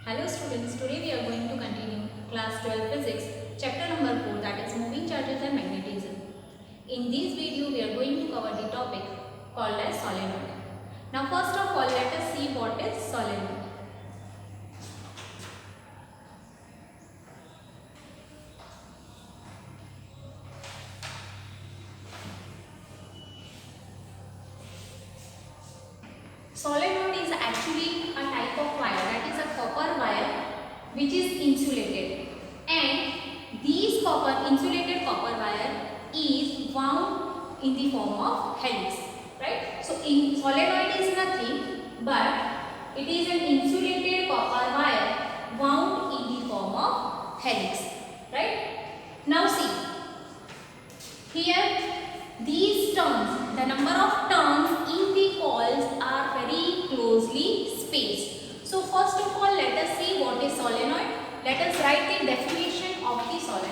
Hello students, today we are going to continue class 12 physics, chapter number 4, that is moving charges and magnetism. In this video we are going to cover the topic called as solenoid. Now first of all let us see what is solenoid. Solenoid is actually a type of wire, that is a copper wire which is insulated, and these insulated copper wire is wound in the form of helix, right? So in solenoid is nothing but it is an insulated copper wire wound in the form of helix, right? Now see, here these turns, the number of turns in the coils are very closely spaced. So first of all let us see what is solenoid. Let us write the definition of the solenoid.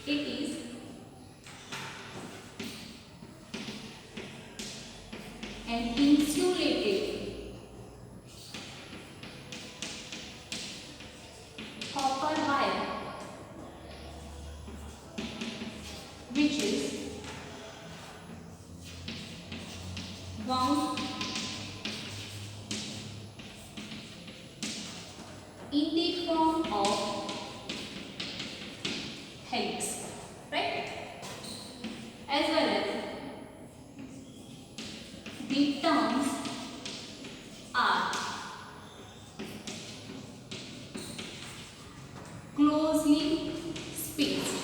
It is an insulated copper wire which is wound in the form of helix, right? As well as the turns are closely spaced.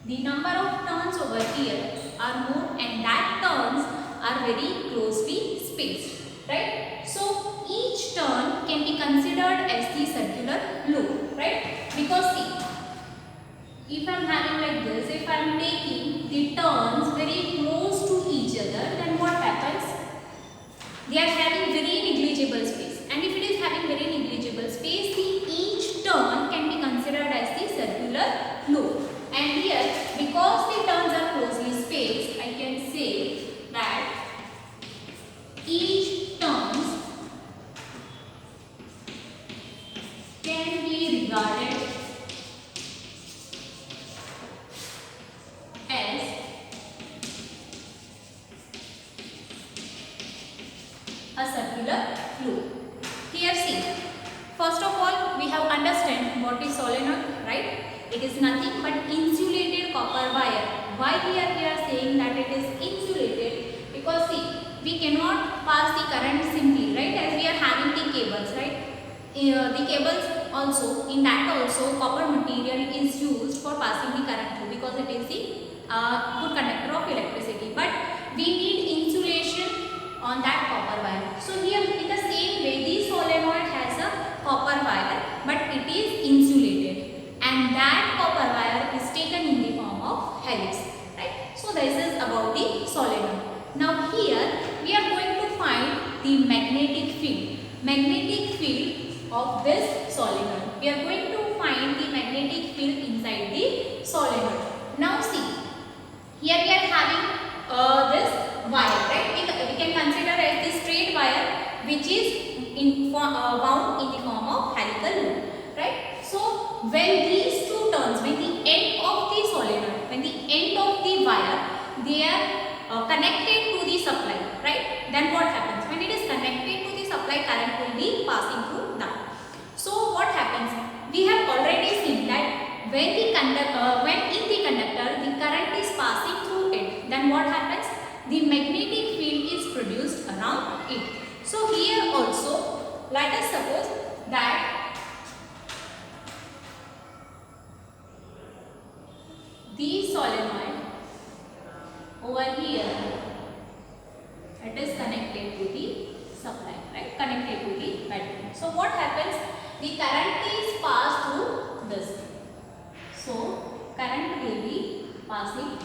The number of turns over here are more and that turns are very closely spaced, right? So each turn can be considered as the circular loop, right? Because see, if I am having like this, if I am taking the turns very close to each other, then what happens? They are having very negligible space, and if it is having very negligible space, each turn can be considered as the circular loop. And here, because the turns are closely spaced, I can say that each turns can be regarded as a circular loop. Here see, first of all we have understand what is solenoid, right? It is nothing but insulated copper wire. Why here we are saying that it is insulated? Because see, we cannot pass the current simply, right? As we are having the cables, right? The cables also, in that also copper material is used for passing the current through because it is the good conductor of electricity. But we need insulation on that copper wire. So here in the same way, the solenoid has a copper wire but it is insulated, and that copper wire is taken in the form of helix, right? So this is about the solenoid. Now here we are going to find the magnetic field. Magnetic field of this solenoid. We are going to find the magnetic field inside the solenoid. Now see, here we are having this wire, right? We can consider as the straight wire which is wound in the form of helical loop, right? So when these two turns, when the end of the solenoid, when the end of the wire, they are connected to the supply, right? Then what happens? When it is connected to the supply, current will be passing through that. So what happens? We have already seen that when in the conductor the current is passing through it, then what happens? The magnetic field is produced around it. So here also let us suppose that the solenoid over here, it is connected to the supply, right? Connected to the battery. So what happens? The current is passed through this. So current will be passing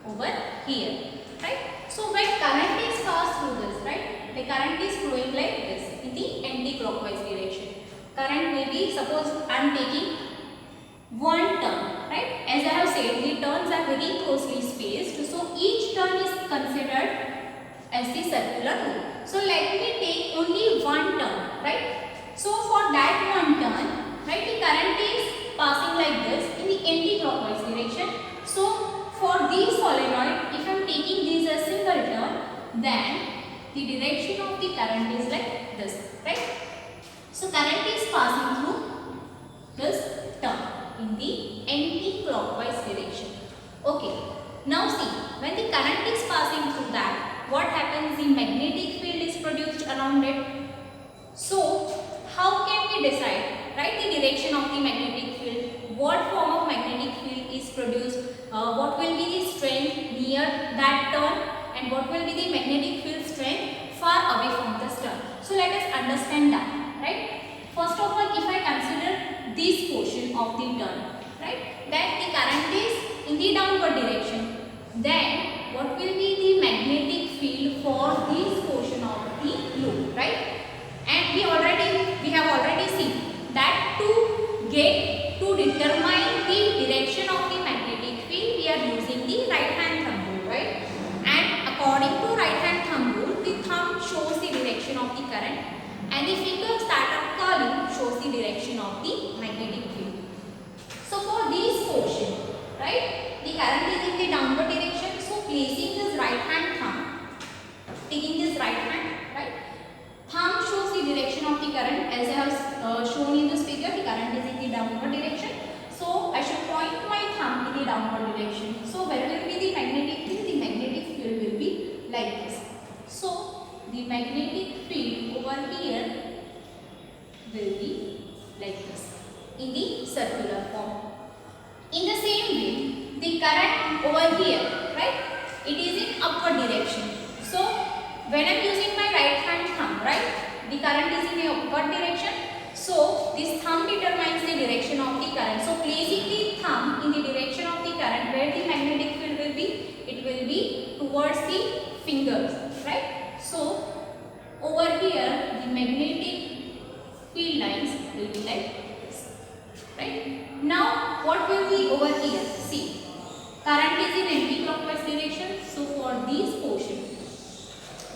over here, right? So when current is passed through this, right? The current is flowing like this in the anti-clockwise direction. Current will be, suppose I am taking one turn, right? As I have said, the turns are very closely spaced, so each turn is considered as the circular rule. So let me take only one turn, right? So for that one turn, right, the current is passing like this in the anti-clockwise direction. So for this solenoid, if I am taking this as single turn, then the direction of the current is like this, right? So current is passing through this turn in the anti-clockwise direction. Okay, now see, when the current is passing through that, what happens? The magnetic field is produced around it. So how can we decide, right, the direction of the magnetic field? What form of magnetic field is produced? What will be the strength near that turn, and what will be the magnetic field strength far away from this turn? So let us understand that, right? First of all, if I consider this portion of the turn, right, that the current is in the downward direction, then what will be the magnetic field for this portion of the loop, right? And we have already seen that to determine the direction of the magnetic field, we are using the right hand thumb rule, right? And according to right hand thumb rule, the thumb shows the direction of the current and the fingers that are curling shows the direction of the magnetic field. So for this portion, right, the current is in the downward direction. So placing this right hand thumb, taking this right hand, right, thumb shows the direction of the current. As I have shown in this figure, the current is in the downward direction. So I should point my thumb in the downward direction. So where will be the magnetic field? The magnetic field will be like this. So the magnetic field over here will be like this in the circular form. In the same way, the current over here, right, it is in upward direction. So when I am using my right hand thumb, right, the current is in the upward direction. So this thumb determines the direction of the current. So placing the thumb in the direction of the current, where the magnetic field will be? It will be towards the fingers, right? So over here, the magnetic field lines will be like this, right? Now what will be over here? See, current is in anti-clockwise direction. So for this portion,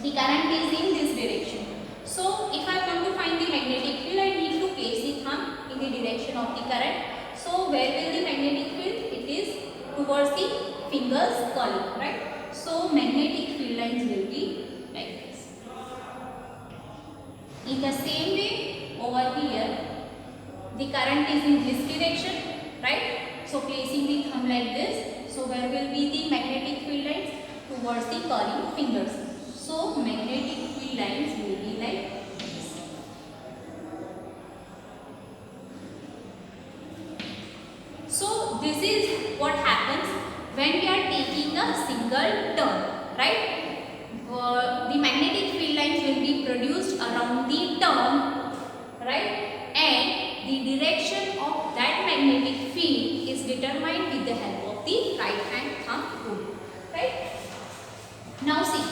the current is in this direction. So if I want to find the magnetic field, I need to place the thumb in the direction of the current. So where will the magnetic field? It is towards the fingers curling, right? So magnetic field lines will be like this. In the same way, over here, the current is in this direction, right? So placing the thumb like this. So where will be the magnetic field lines? Towards the curling fingers. So magnetic field lines will be like this. So this is what happens when we are taking a single turn, right? The magnetic field lines will be produced around the turn, right? And the direction of that magnetic field is determined with the help of the right hand thumb rule, right? Now see,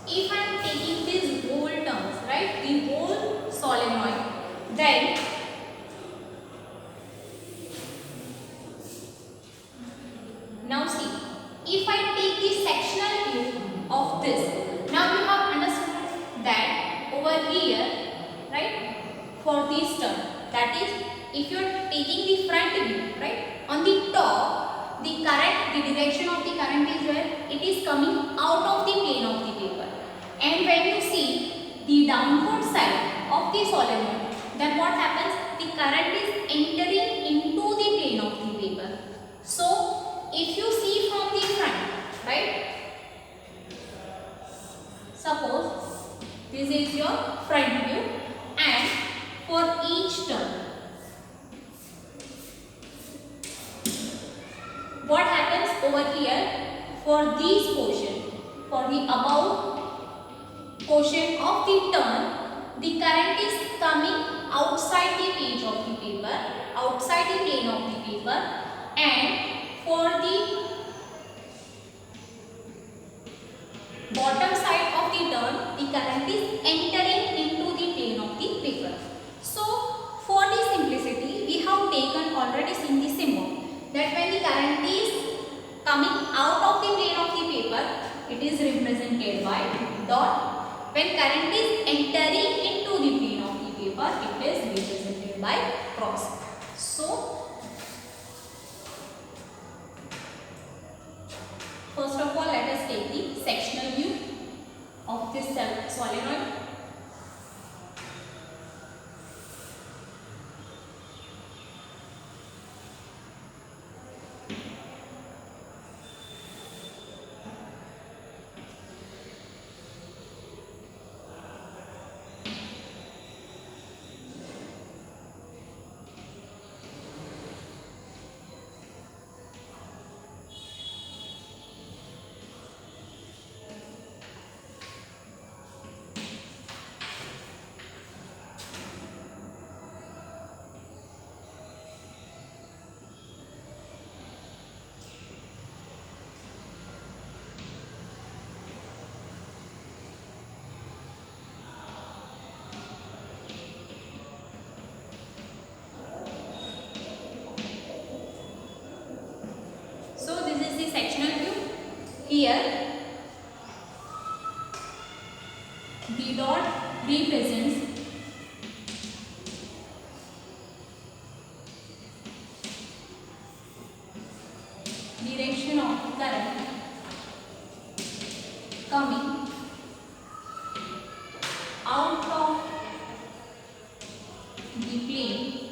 if I am taking these whole terms, right, the whole solenoid, then now see, if I take the sectional view of this, now you have understood that over here, right, for this term, that is, if you are taking the front view, right, on the top, the current, the direction of the current is where? It is coming out of the plane of the paper. And when you see the downward side of the solenoid, then what happens? The current is entering into the plane of the paper. So if you see from the front, right, suppose this is your front view, and for each turn, what happens over here? For this portion, for the above portion of the turn, the current is coming outside the page of the paper, outside the plane of the paper, and for the bottom side of the turn, the current is entering into the plane of the paper. So for the simplicity, we have taken already seen the symbol that when the current is is represented by dot. When current is entering into the plane of the paper, it is represented by cross. So first of all, let us take the sectional view of this solenoid. Here B dot represents direction of current coming out of the plane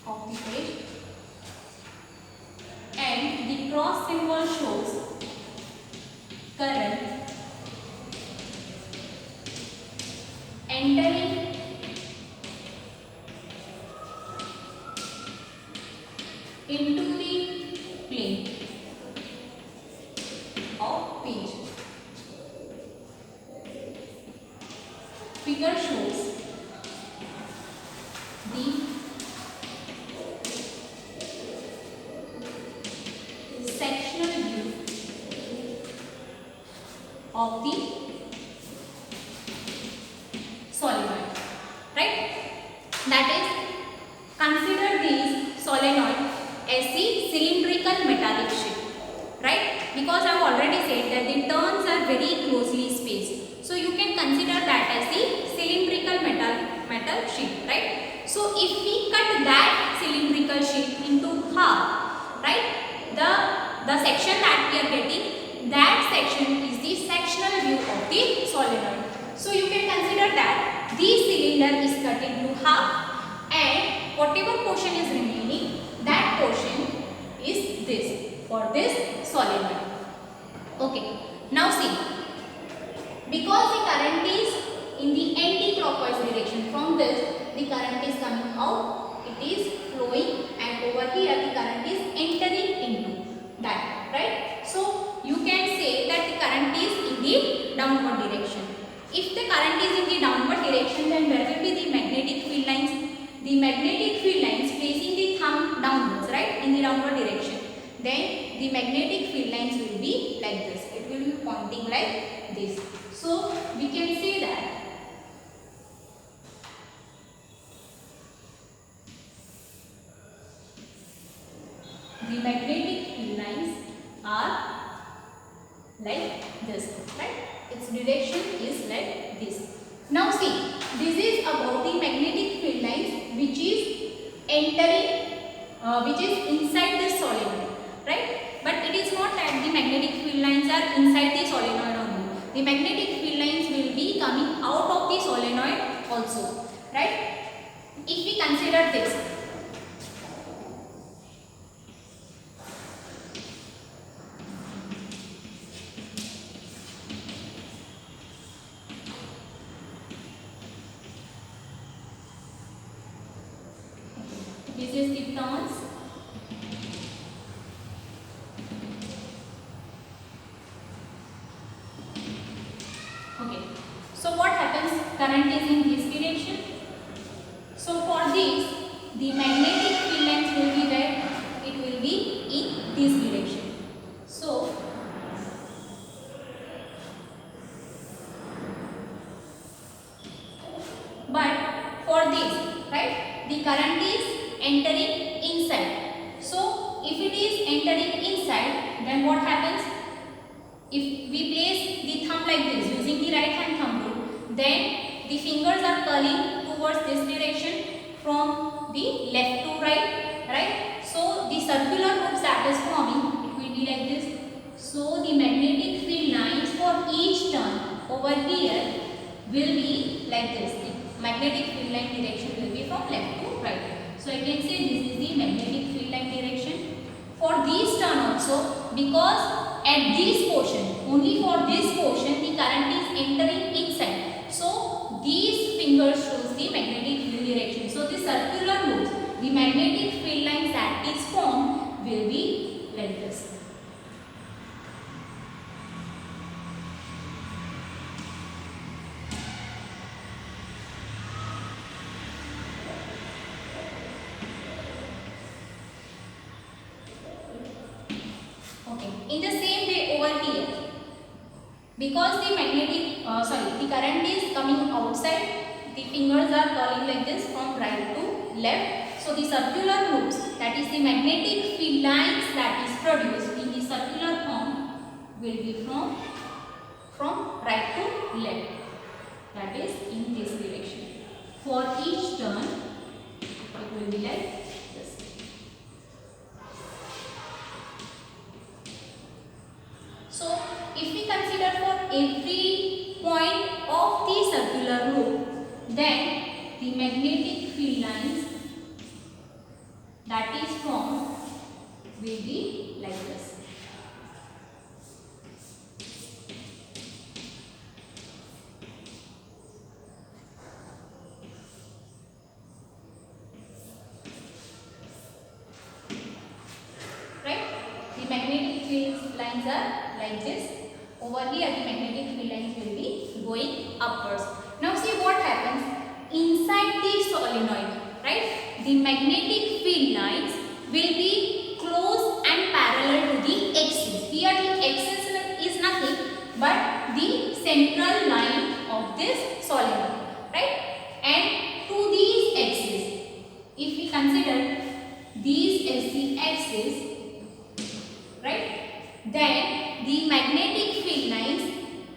of the page, and the cross symbol shows current entering into the plane of page. Figure shows the sectional view of the solenoid, right? That is, consider these solenoid as the cylindrical metallic sheet, right? Because I have already said that the turns are very closely spaced, so you can consider that as the cylindrical metal sheet, right? So if we cut that cylindrical sheet into half, right, the section that we are getting, that section is the sectional view of the solenoid. So you can consider that this cylinder is cut into half, and whatever portion is remaining, that portion is this for this solenoid. Okay, now see, because the current is in the anti-clockwise direction, from this the current is coming out, it is flowing, and over here the current is entering into that, right? So you can say that the current is in the downward direction. If the current is in the downward direction, then where will be the magnetic field lines? The magnetic field lines placing the thumb downwards, right, in the downward direction. Then the magnetic field lines will be like this. It will be pointing like this. So we can say that the magnetic field lines are like this, right? Its direction is like this. Now see, this is about the magnetic field lines which is entering, which is inside the solenoid, right? But it is not that the magnetic field lines are inside the solenoid only. The magnetic field lines will be coming out of the solenoid also, right? If we consider this, this is the turns, okay. So what happens? Current is in this direction. So for this, the magnetic field lines will be where? It will be in this direction. So but for this, right, the current is entering inside. So if is entering inside, then what happens? If we place the thumb like this using the right hand thumb rule, then the fingers are curling towards this direction from the left to right, right? So the circular loops that is forming, it will be like this. So the magnetic field lines for each turn over here will be like this. The magnetic field line direction will be from left to right. So I can say this is the magnetic field line direction. For this turn also, because at this portion, only for this portion, the current is entering inside. So these fingers shows the magnetic field direction. So the circular loops, the magnetic field lines that is formed will be like this. Okay. In the same way over here, because the the current is coming outside, the fingers are curling like this from right to left. So the circular loops, that is the magnetic field lines that is produced in the circular form, will be from right to left. That is in this direction. For each turn, it will be like this. So if we consider for every point of the circular loop, then the magnetic field lines that is formed will be like this. Right? The magnetic field lines are like this. Over here the magnetic field lines will be going upwards. Now see what happens inside the solenoid, right? The magnetic field lines will be close and parallel to the axis. Here the axis is nothing but the central line of this solenoid, right? And to these axes, if we consider these as the axis, right, then the magnetic field lines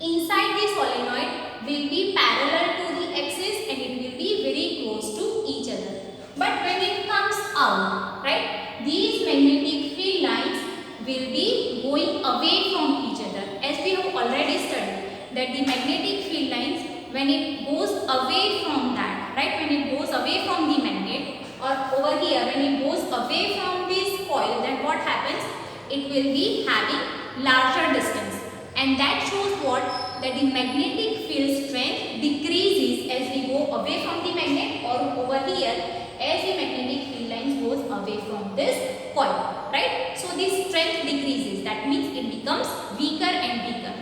inside the solenoid will be parallel to the axis and it will be very close to each other. But when it comes out, right, these magnetic field lines will be going away from each other. As we have already studied that the magnetic field lines, when it goes away from that, right, when it goes away from the magnet, or over here when it goes away from this coil, then what happens? It will be having larger distance, and that shows what? That the magnetic field strength decreases as we go away from the magnet, or over here as the magnetic field lines goes away from this coil, right? So this strength decreases, that means it becomes weaker and weaker.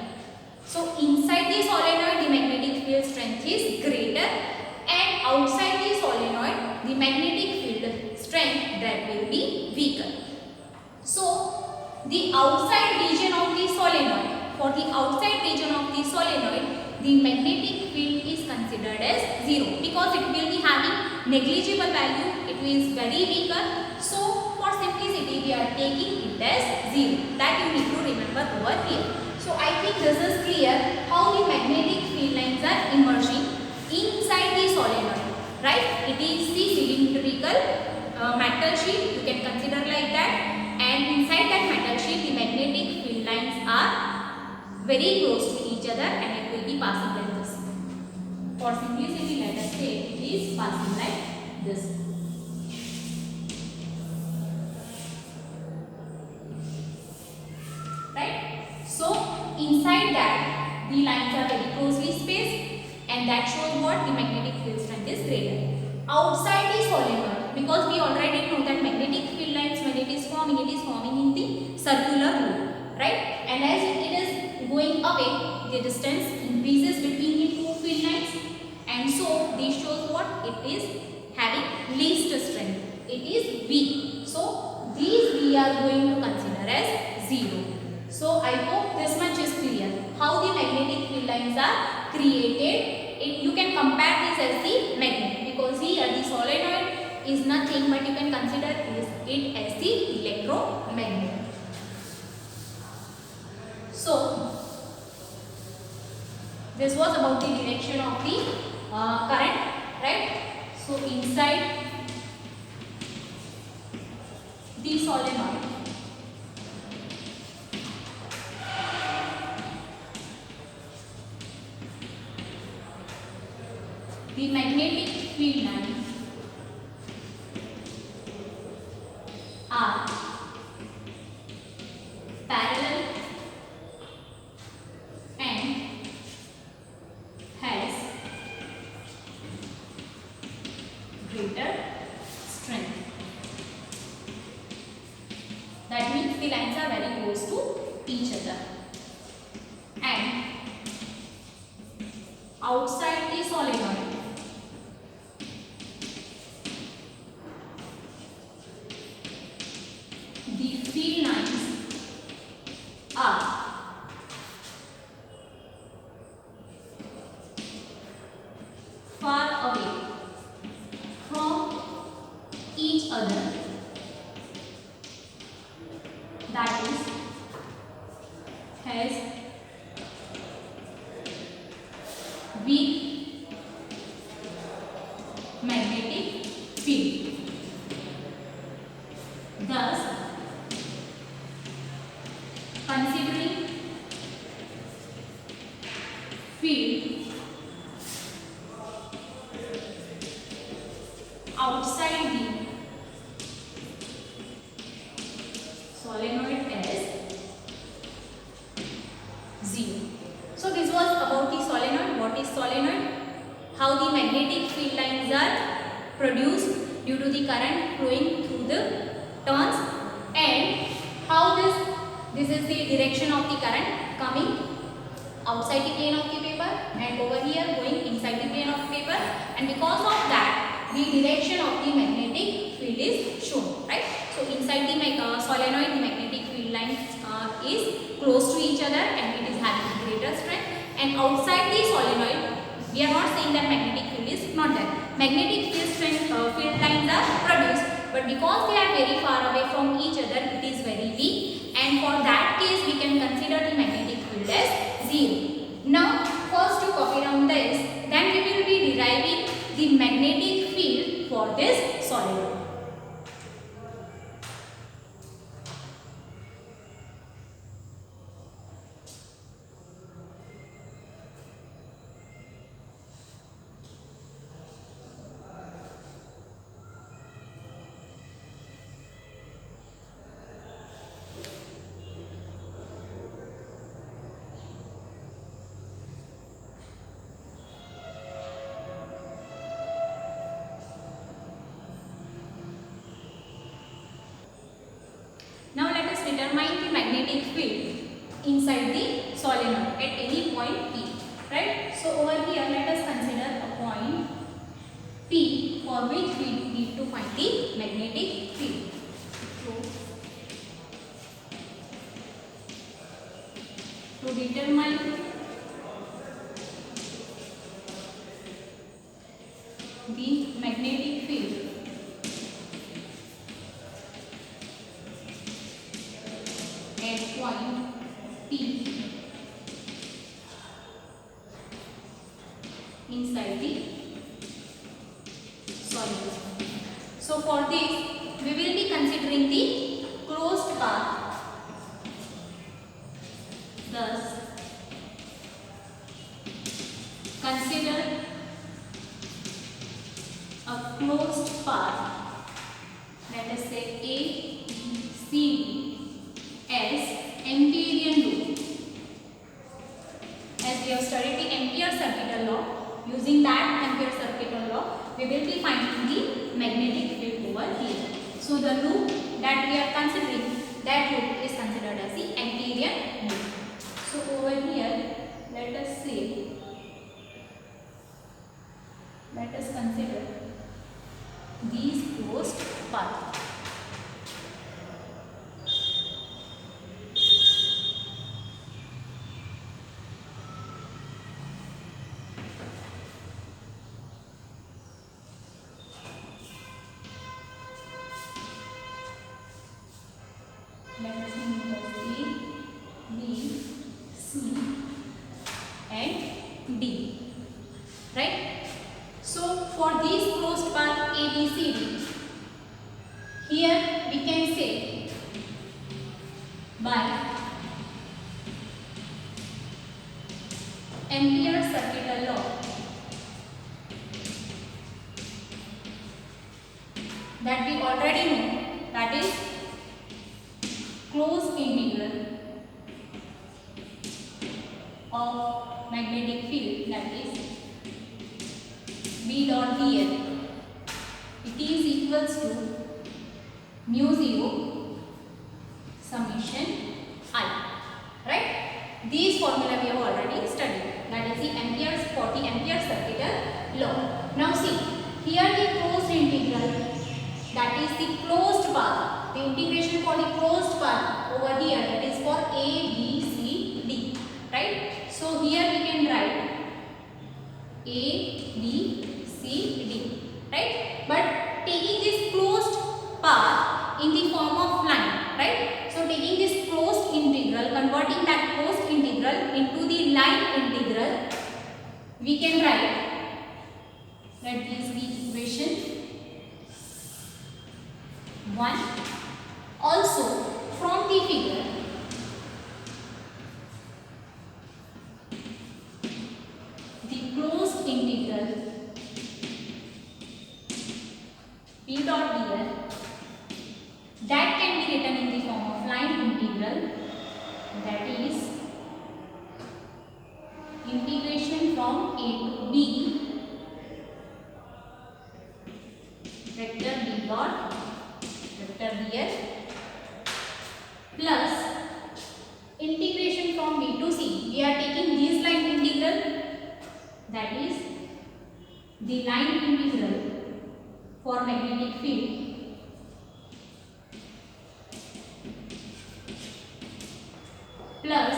So inside the solenoid the magnetic field strength is greater, and outside the solenoid the magnetic field strength that will be weaker. So the outside region of the solenoid, for the outside region of the solenoid, the magnetic field is considered as 0 because it will be having negligible value, it is very weaker. So for simplicity we are taking it as 0. That you need to remember over here. So I think this is clear how the magnetic field lines are emerging inside the solenoid, right? It is the cylindrical metal sheet, you can consider like that, and inside that metal sheet the magnetic field lines are very close to each other and it will be passing like this. For simplicity let us say it is passing like this. Right? So inside that the lines are very closely spaced, and that shows what? The magnetic field strength is greater. Outside the solenoid, because we already know that magnetic field lines, when it is forming in the circular loop, right? And as it is going away, the distance increases between the two field lines, and so this shows what? It is having least strength, it is weak. So these we are going to consider as 0. So I hope this much is clear how the magnetic field lines are created. You can compare this as the magnet, because here the solenoid is nothing but you can consider it as the electromagnet. So this was about the direction of the current, right? So inside the solenoid, the magnetic field lines are parallel and has greater strength. That means the lines are very close to each other. And outside the solenoid, the field lines are far away from each other. That is, has weak magnetic field. Thus, considering field outside the solenoid as 0. So this was about the solenoid. What is solenoid? How the magnetic field lines are produced due to the current flowing through the turns, and how this is the direction of the current coming outside the plane of the paper and over here going inside the plane of the paper, and because of that the direction of the magnetic field is shown, right? So inside the solenoid, the magnetic field lines is close to each other and it is having greater strength, and outside the solenoid we are not saying that magnetic field is not there. Magnetic field lines are produced, but because they are very far away from each other it is very weak, and for that case we can consider the magnetic field as 0. Now first to copy down this, then we will be deriving the magnetic field for this solenoid. Now let us determine the magnetic field inside the solenoid at any point P, right? So over here let us consider a point P for which we need to find the magnetic field. So to determine the magnetic field at point P inside the solenoid. So for this we will be considering the closed path. Thus consider a closed path, let us say A, B, C, D as Amperian loop. As we have studied the Ampere circuital law, using that Ampere circuital law we will be finding the magnetic field over here. So the loop that we are considering, that loop is considered as the Amperian loop. So over here let us say, let us consider these closed paths. Let us name it as A, B, C and D. Right? So for these closed path A, B, C, D, here we can say by Ampere's circuital law that we already know, that is closed integral of magnetic field, that is B dot dl. It is equals to mu 0 summation I. Right? These formula we have already studied. That is the Ampere's 40 Ampere circuital law. Now see, here the closed integral, that is the closed path, the integration for the closed path over here, that is for A, B, C, D. Right? So here we can write A, B, C, D. Right? But taking this closed path in the form of line. Right? So taking this closed integral, converting that closed integral into the line integral, we can write, let this be equation 1. Also from the figure, the closed integral P dot dl, that can be written in the form of line integral, that is integration from A to B vector B dot vector dl plus integration from B to C. We are taking this line integral, that is the line integral for magnetic field plus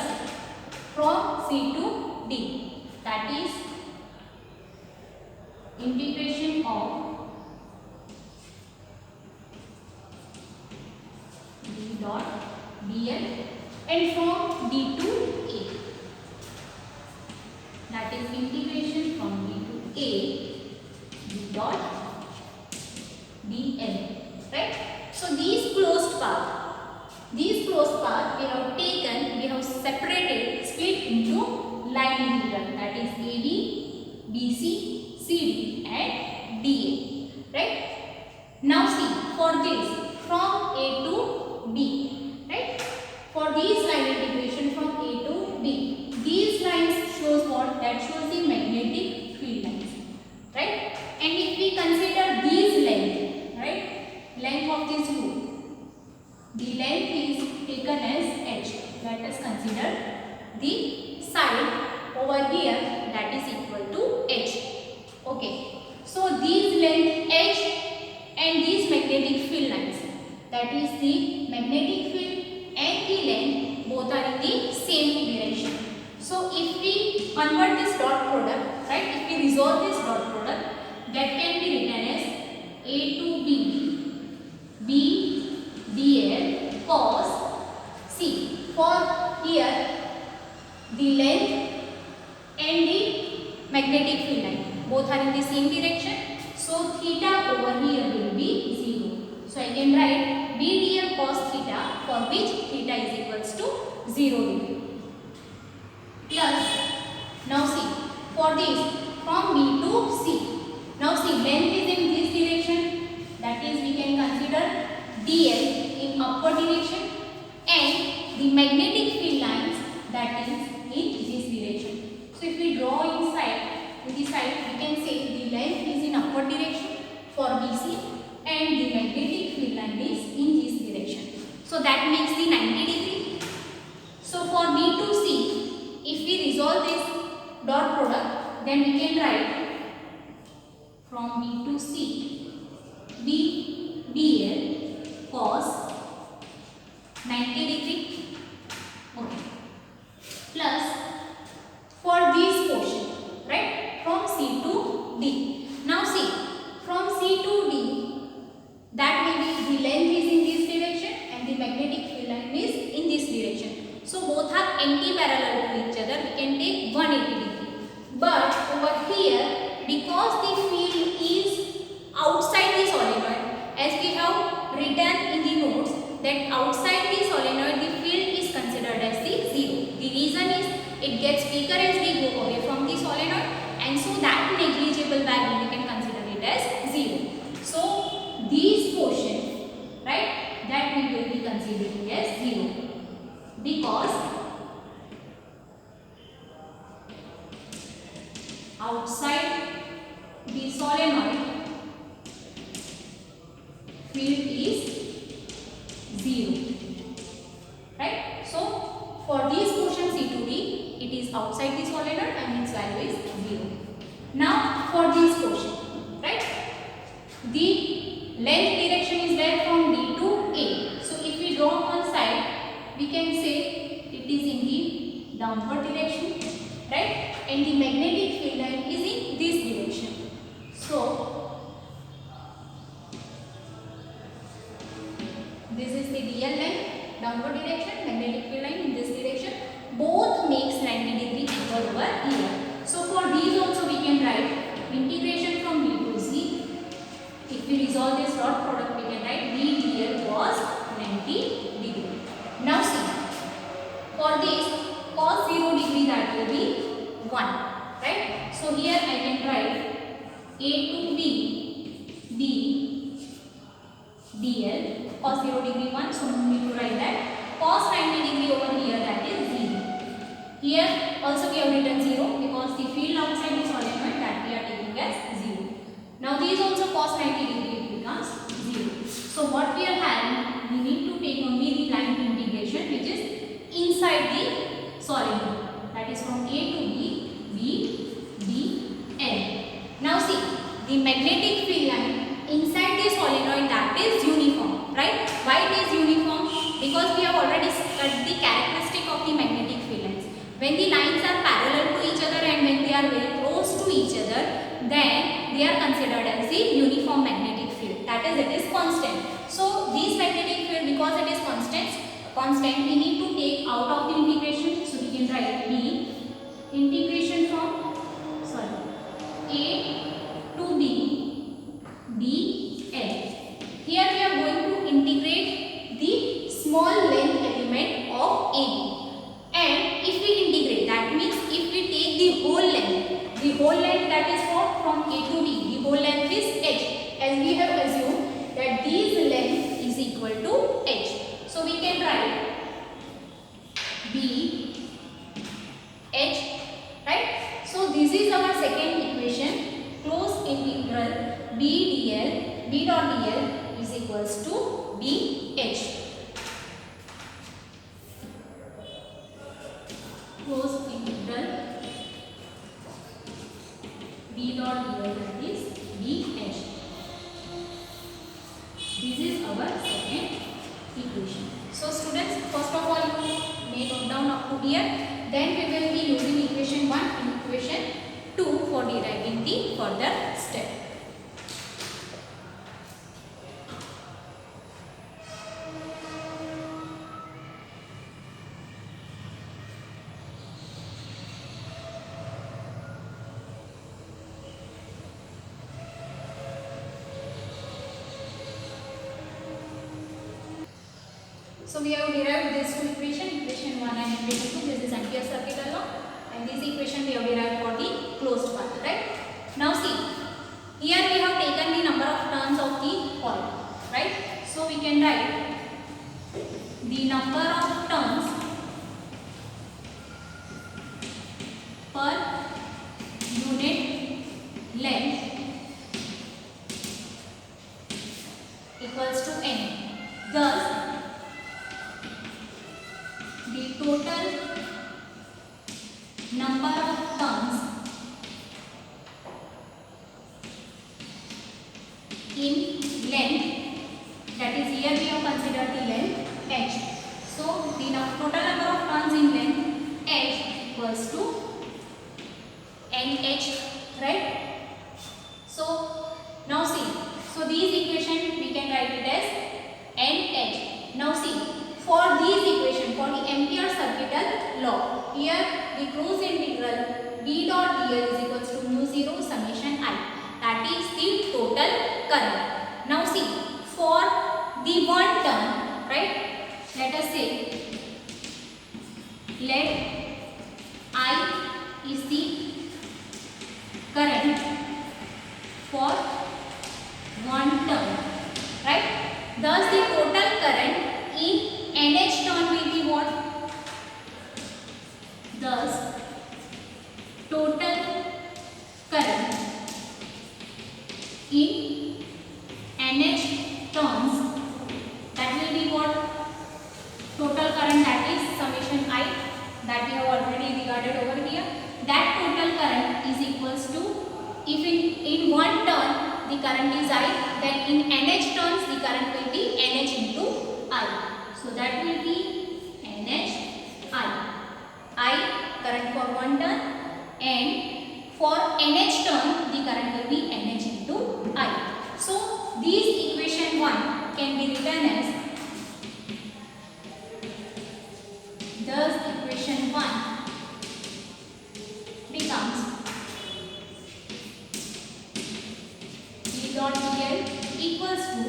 from C to D, that is integration of B dot dl and from D to A, that is integration from B to A B dot dl. Right? So these closed path we have taken, we have separated, split into line integral, that is AB, BC, CD and DA. Right? Now see, for this from A to B, right? For these line integration from A to B, these lines shows what? That shows the magnetic field lines. Right? And if we consider these length, right? Length of this loop, the length is taken as h. Let us consider the side over here, that is equal to h. Okay. So these length h and these magnetic field lines, that is the magnetic field and the length, both are in the same direction. So if we convert this dot product, right? If we resolve this dot product, that can be written as A to B, B dl cos C. For here, the length and the magnetic field line, both are in the same direction. So theta over here will be 0. So I can write B dl cos theta, for which theta is equals to 0 degree. Plus, now see, for this from B to C. Now see, length is in this direction, that is we can consider dl in upward direction, and the magnetic field lines, that is in this direction. So if we draw inside, to the side, we can say the length is in upward direction for BC and the magnetic field line is in this direction. So that makes the 90 degree. So for B to C, if we resolve this dot product, then we can write from B to C, B dl cos 90 degree. Okay. Plus for this portion, right, from C to D. Now see, from C to D, that will be the length is in this direction and the magnetic field field line is in this direction. So both are anti-parallel to each other. We can take 180 degree. But over here, because the field is outside the solenoid, as we have written in the notes that outside the solenoid the field is considered as the zero. The reason is it gets weaker as we go away from the solenoid, and so that negligible value we can consider it as zero. So these portions, right, that we will be considering as zero, because outside the solenoid field is zero, right? So for these portions C to D, it is outside the solenoid and its value is 0. Now for this portion, right, the length direction is there from D to A. So if we draw on one side, we can say it is in the downward direction, right, and the magnetic field line is in this direction. So this is the real line, downward direction, magnetic field line in this direction. Both makes 90 degree angle over here. So for these also we can write integration from B to Z. If we resolve this dot product, we can write B dl was 90 degree. Now see, for this cos 0 degree, that will be 1, right? So here I can write A to B dl cos 0 degree 1, so no need to write that. Cos 90 degree over here, that is 0. Here also we have written 0 because the field outside the solenoid, that we are taking as 0. Now these also cos 90 degree, it becomes 0. So what we are having, we need to take only the line integration which is inside the solenoid, that is from A to B, L. Now see, the magnetic field line inside the solenoid, that is uniform, right? Why it is uniform? Because we have already studied the characteristic of the magnetic field lines. When the lines are parallel to each other and when they are very close to each other, then they are considered as the uniform magnetic field. That is, it is constant. So this magnetic field, because it is constant, we need to take out of the integration. So we can write B integration from A to B dl. Here we are going to integrate the small length element of AB. And if we integrate, that means if we take the whole length that is what, from A to B, the whole length is h, as we have assumed that this length is equal to h. So we can write B h, right? So this is our second equation, close integral B dot dl is equals to B h. Close integral B dot dl, that is B h. This is our second equation. So students, first of all you may note down up to here. Then we will be using equation 1 and equation 2 for deriving the further step. So we have derived these two equations, equation 1 and equation 2. This is Ampere circuit law, and this equation we have derived for the closed path, right? Now see, here we have taken the number of turns of the coil, right? So we can write the number of turns per unit length equals to n. Thus the total number of turns in length, that is here we have considered the length h. So the total number of turns in length h equals to nh, right? So now see, so these equation we can write it as nh. Now see, for helical law. Here the cruise integral B dot dl is equals to mu 0 summation I. That is the total current. Now see, for the one turn, right? Let us say, let I is the current for one turn, right? Thus the total current in NH turn will be what? Thus total current in NH turns, that will be what? Total current, that is summation I, that we have already regarded over here. That total current is equals to, if in one turn the current is I, then in NH turns the current will be NH into I. So that will be NH I current for one turn, and for NH turn the current will be NH into I. So this equation 1 can be written as, thus equation 1 becomes B dot dl equals to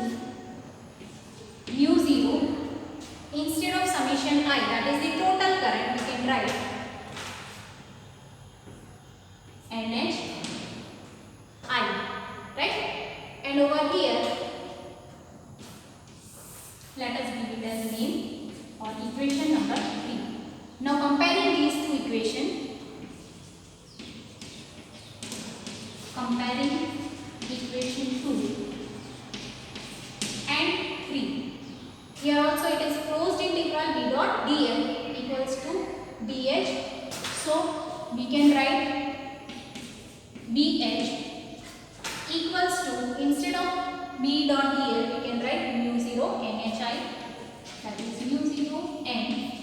mu 0, instead of summation I, that is the total current, we can write NH I, right? And over here, let us give it as name or equation number 3. Now comparing these two equations, comparing equation 2 and 3. Here also it is closed integral B dot dl equals to BH. So we can write BH equals to, instead of B dot dl we can write mu 0 NHI, that is mu 0 NHI.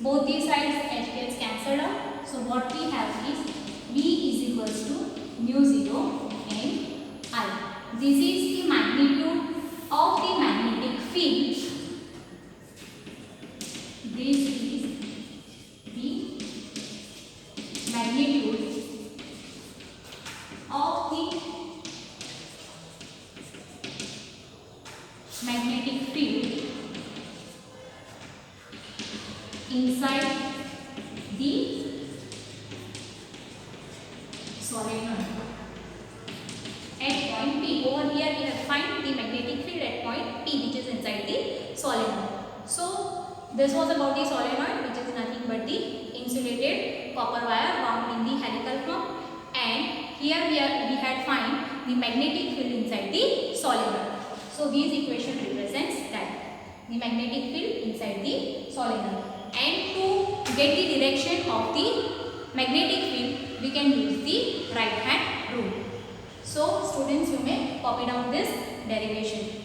Both these sides H gets cancelled out. So what we have is B is equals to mu 0 NI. This is the magnitude of the magnetic field. This is the magnitude of the magnetic field inside the solenoid at point P. Over here we have find the magnetic field at point P, which is inside the solenoid. So this was about the solenoid, which is nothing but the insulated copper wire wound in the helical form, and here we had find the magnetic field inside the solenoid. So these equation represents that, the magnetic field inside the solenoid. And to get the direction of the magnetic field, we can use the right hand rule. So students, you may copy down this derivation.